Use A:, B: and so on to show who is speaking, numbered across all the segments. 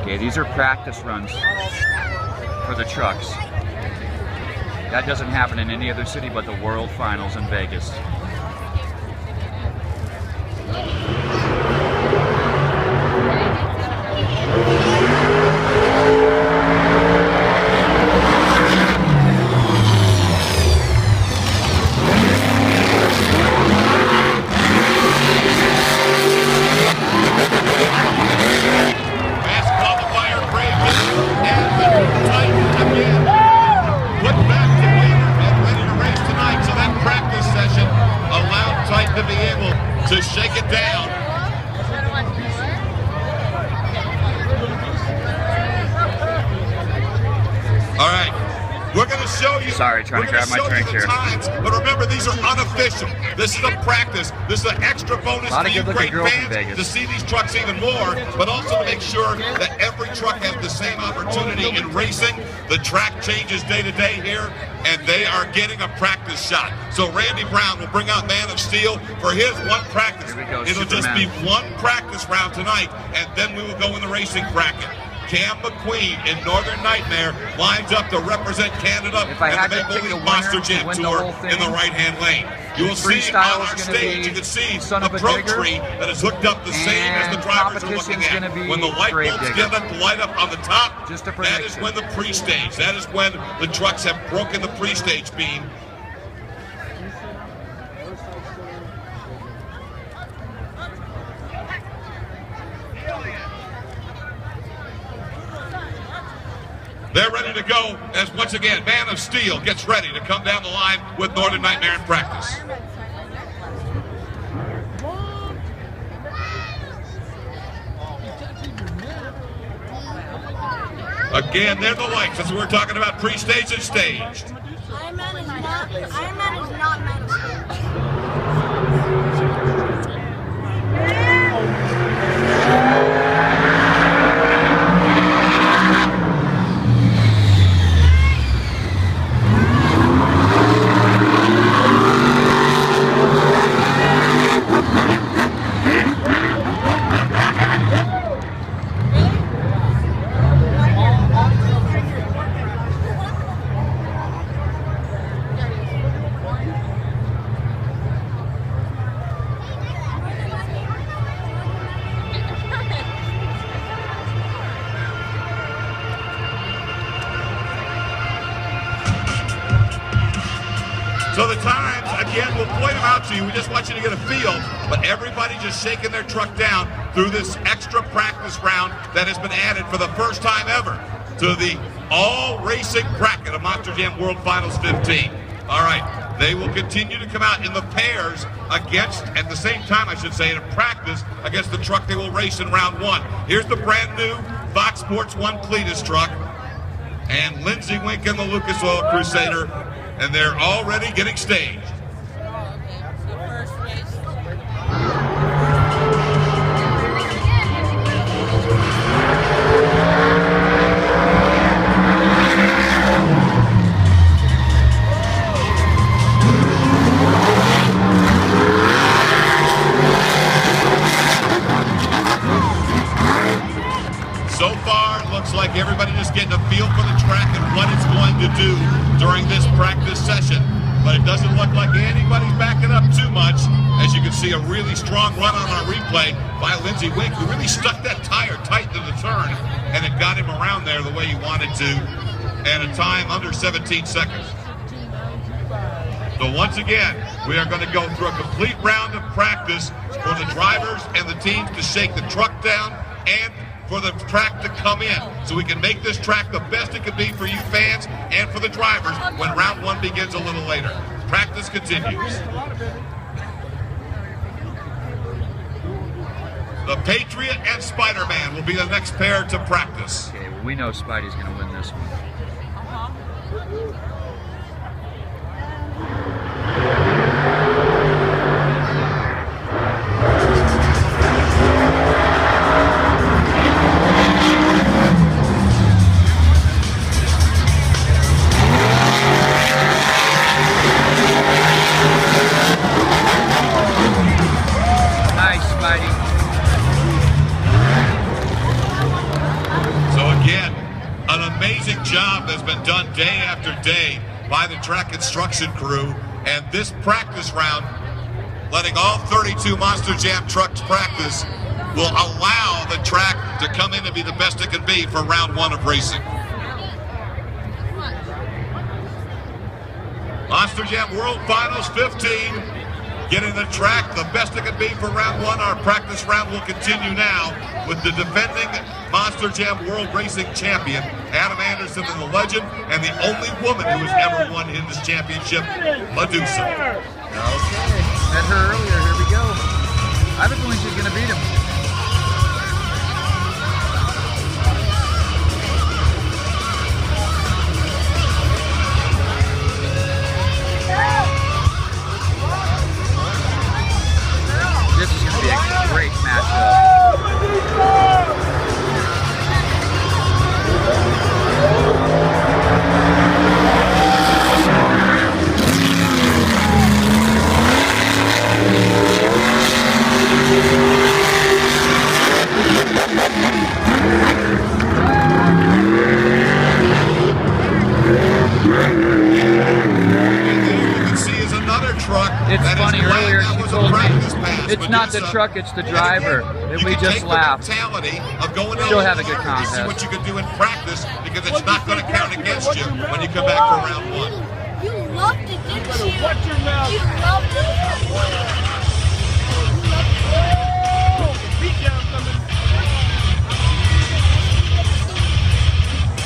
A: Okay, these are practice runs for the trucks. That doesn't happen in any other city but the World Finals in Vegas.
B: To shake it down. All right, we're going to show you.
A: Sorry, trying to grab my drink here.
B: Times, but remember, these are unofficial. This is a practice. This is an extra bonus for you great fans to see these trucks even more, but also to make sure that every truck has the same opportunity in racing. The track changes day to day here, and they are getting a practice shot. So Randy Brown will bring out Man of Steel for his one practice. It'll just be one practice round tonight, and then we will go in the racing bracket. Cam McQueen in Northern Nightmare lines up to represent Canada and the Maple Leaf Monster Jam Tour in the right-hand lane. You will see on our stage, you can see the pro tree that is hooked up the same as the drivers are looking at. When the light bulbs get up, light up on the top, that is when the pre-stage, that is when the trucks have broken the pre-stage beam. They're ready to go as, once again, Man of Steel gets ready to come down the line with Northern Nightmare in practice. Again, they're the lights. That's what we're talking about, pre-stage and staged.
C: Iron Man is not Man of Steel.
B: So the times, again, we'll point them out to you. We just want you to get a feel, but everybody just shaking their truck down through this extra practice round that has been added for the first time ever to the all-racing bracket of Monster Jam World Finals 15. All right, they will continue to come out in the pairs against, at the same time, I should say, in practice against the truck they will race in round one. Here's the brand new Fox Sports 1 Cletus truck and Lindsey Wink and the Lucas Oil Crusader, and they're already getting staged. So far, it looks like everybody just getting a feel for the track and what it's going to do during this practice session, but it doesn't look like anybody's backing up too much. As you can see, a really strong run on our replay by Lindsey Wink, who really stuck that tire tight to the turn, and it got him around there the way he wanted to, and a time under 17 seconds. So once again, we are going to go through a complete round of practice for the drivers and the teams to shake the truck down and for the track to come in, so we can make this track the best it can be for you fans and for the drivers when round one begins a little later. Practice continues. The Patriot and Spider-Man will be the next pair to practice.
A: Okay, well, we know Spidey's going to win this one. Nice, Spidey.
B: amazing job has been done day after day by the track construction crew, and this practice round, letting all 32 Monster Jam trucks practice, will allow the track to come in and be the best it can be for round one of racing. Monster Jam World Finals 15, getting the track the best it can be for round one. Our practice round will continue now with the defending Monster Jam World Racing Champion, Adam Anderson, and the legend, and the only woman who has ever won in this championship, Medusa.
A: Okay, met her earlier, here we go. I have a feeling she's gonna beat him. This is gonna be a great matchup. It's funny, earlier she told me it's not the truck, it's the driver. And we just laughed. She'll have a good contest.
B: See what you can do in practice, because it's not going to count against you when you come back for round one.
C: You loved it, didn't you? You loved it.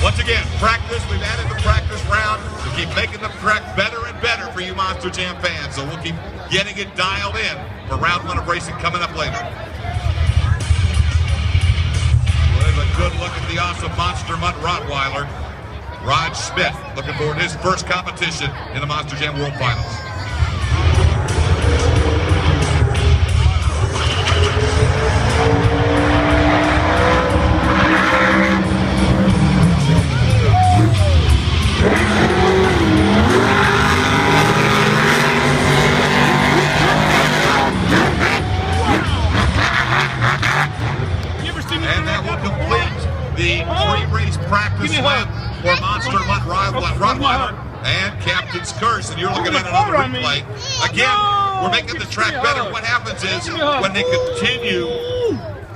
B: Once again, practice. We've added the practice round to keep making the track better and better for you Monster Jam fans. So we'll keep getting it dialed in for round one of racing coming up later. There's a good look at the awesome Monster Mutt Rottweiler, Rod Smith, looking forward to his first competition in the Monster Jam World Finals. And that will complete the three-race practice lap for Monster Mutt Rottweiler and Captain's Curse. And you're looking at another replay. Again, we're making the track better. What happens is when they continue,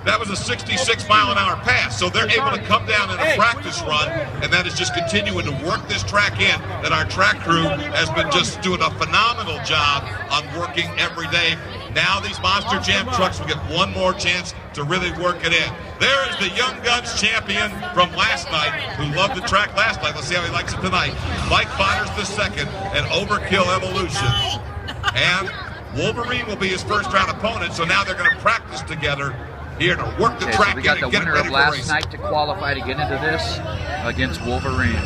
B: that was a 66-mile-an-hour pass. So they're able to come down in a practice run, and that is just continuing to work this track in. That our track crew has been just doing a phenomenal job on working every day. Now these Monster Jam trucks will get one more chance to really work it in. There is the Young Guns champion from last night, who loved the track last night. Let's see how he likes it tonight. Mike Fodders the second, and Overkill Evolution. And Wolverine will be his first round opponent, so now they're going to practice together here to work the track
A: so we got
B: in and
A: the
B: get it
A: winner
B: ready
A: of
B: for
A: last
B: racing.
A: night to qualify to get into this against Wolverine.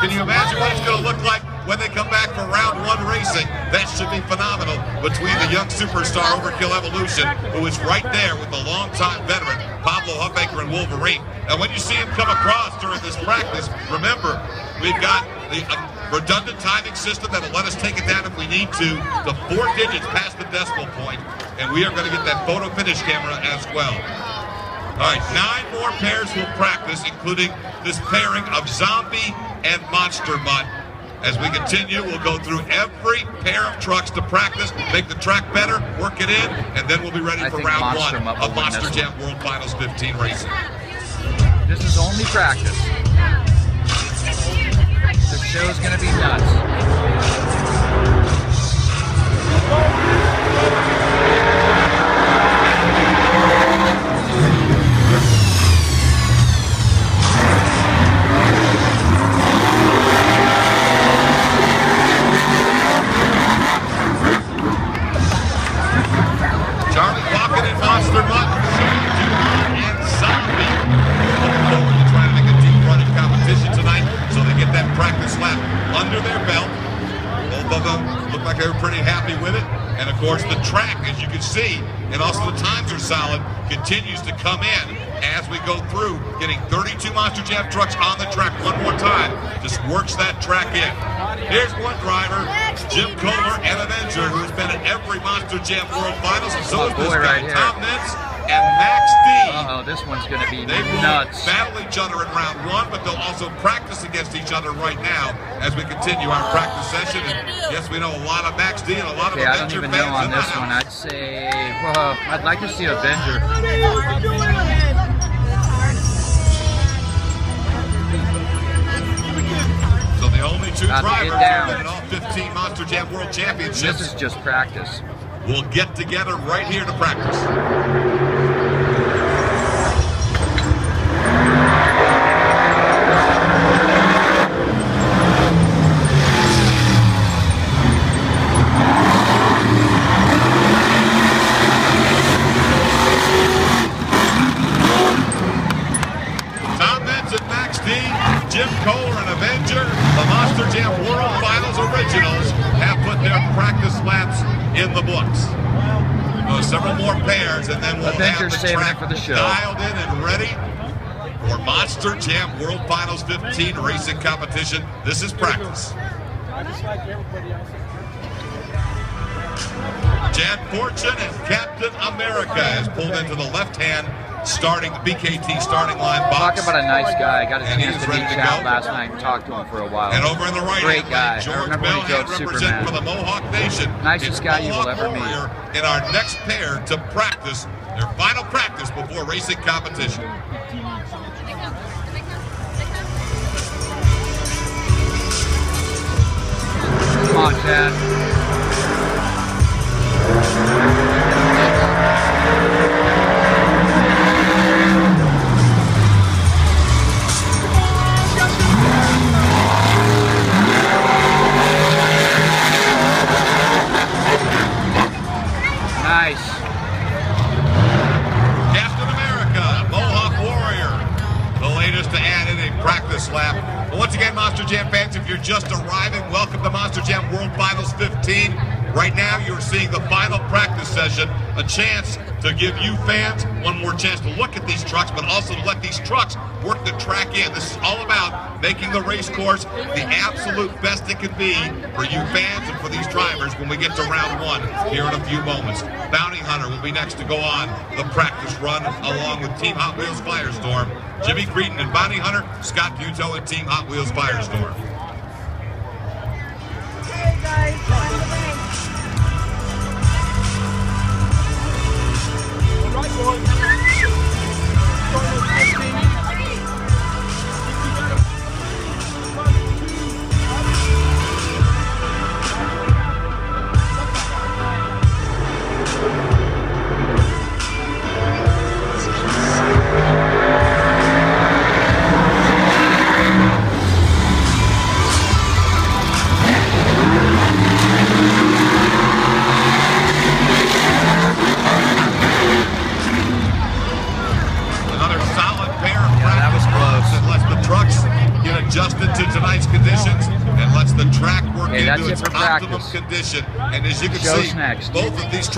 B: Can you imagine what it's going to look like when they come back for round one racing? That should be phenomenal between the young superstar Overkill Evolution, who is right there with the longtime veteran Pablo Huffaker and Wolverine. And when you see him come across during this practice, remember, we've got the redundant timing system that'll let us take it down if we need to 4 digits past the decimal point, and we are going to get that photo finish camera as well. All right, 9 more pairs will practice, including this pairing of Zombie and Monster Mutt. As we continue, we'll go through every pair of trucks to practice, make the track better, work it in, and then we'll be ready for round one of Monster Jam World Finals 15 racing.
A: This is only practice. The show's gonna be nuts.
B: Monster Mutt, and Zombie. Looking forward to trying to make a deep run in competition. course, the track, as you can see, and also the times are solid, continues to come in as we go through, getting 32 Monster Jam trucks on the track one more time. Just works that track in. Here's one driver, Jim Kohler, an Avenger, who's been at every Monster Jam World Finals, and so is this guy,
A: right
B: Tom Nitz and Max D.
A: Uh-oh, this one's going to be
B: They will
A: nuts.
B: battle each other in round one, but they'll also practice against each other right now as we continue our practice session. And yes, we know a lot of Max D and a lot of
A: Okay, I don't
B: Avenger
A: even
B: fans
A: know on
B: in the
A: this one.
B: house.
A: I'd say, well, I'd like to see Avenger.
B: So the only two
A: Got to get
B: drivers
A: down.
B: who have been in all 15 Monster Jam World
A: This
B: Championships
A: is just practice.
B: will get together right here to practice. Tom Nitz and Max D, Jim Kohler and Avenger, the Monster Jam World Finals Originals have put their practice laps in the books. Several more pairs, and then we'll
A: Avenger's
B: have the
A: saving
B: track
A: it for the show.
B: dialed in and ready for Monster Jam World Finals 15 racing competition. This is practice. Jan Fortune and Captain America has pulled into the left-hand BKT starting line box.
A: Talk about a nice guy. I got a
B: And
A: chance
B: he's
A: to meet
B: ready to
A: Chad
B: go.
A: last night and talk to him for a while.
B: And over in the right
A: Great guy. I
B: George
A: remember when he
B: Bellhand
A: drove
B: representing
A: Superman.
B: for the Mohawk Nation.
A: Nicest
B: It's
A: guy you will
B: Mohawk
A: ever meet.
B: Warrior in our next pair to practice their final practice before racing competition.
A: Come on, Chad. Nice.
B: Captain America, Mohawk Warrior, the latest to add in a practice lap. But once again, Monster Jam fans, if you're just arriving, welcome to Monster Jam World Finals 15. Right now, you're seeing the final practice session, a chance to give you fans one more chance to look at these trucks, but also to let these trucks work the track in. This is all about making the race course the absolute best it can be for you fans and for these drivers when we get to round one here in a few moments. Bounty Hunter will be next to go on the practice run along with Team Hot Wheels Firestorm. Jimmy Creedon and Bounty Hunter, Scott Buteau and Team Hot Wheels Firestorm.
C: Hey guys, find the bank.
B: Another solid pair of practice runs that lets the trucks get adjusted to tonight's conditions and lets the track work
A: Okay, that's
B: into
A: it
B: its
A: for
B: optimum
A: practice.
B: condition. And as you can
A: Show's
B: see,
A: next.
B: both of these trucks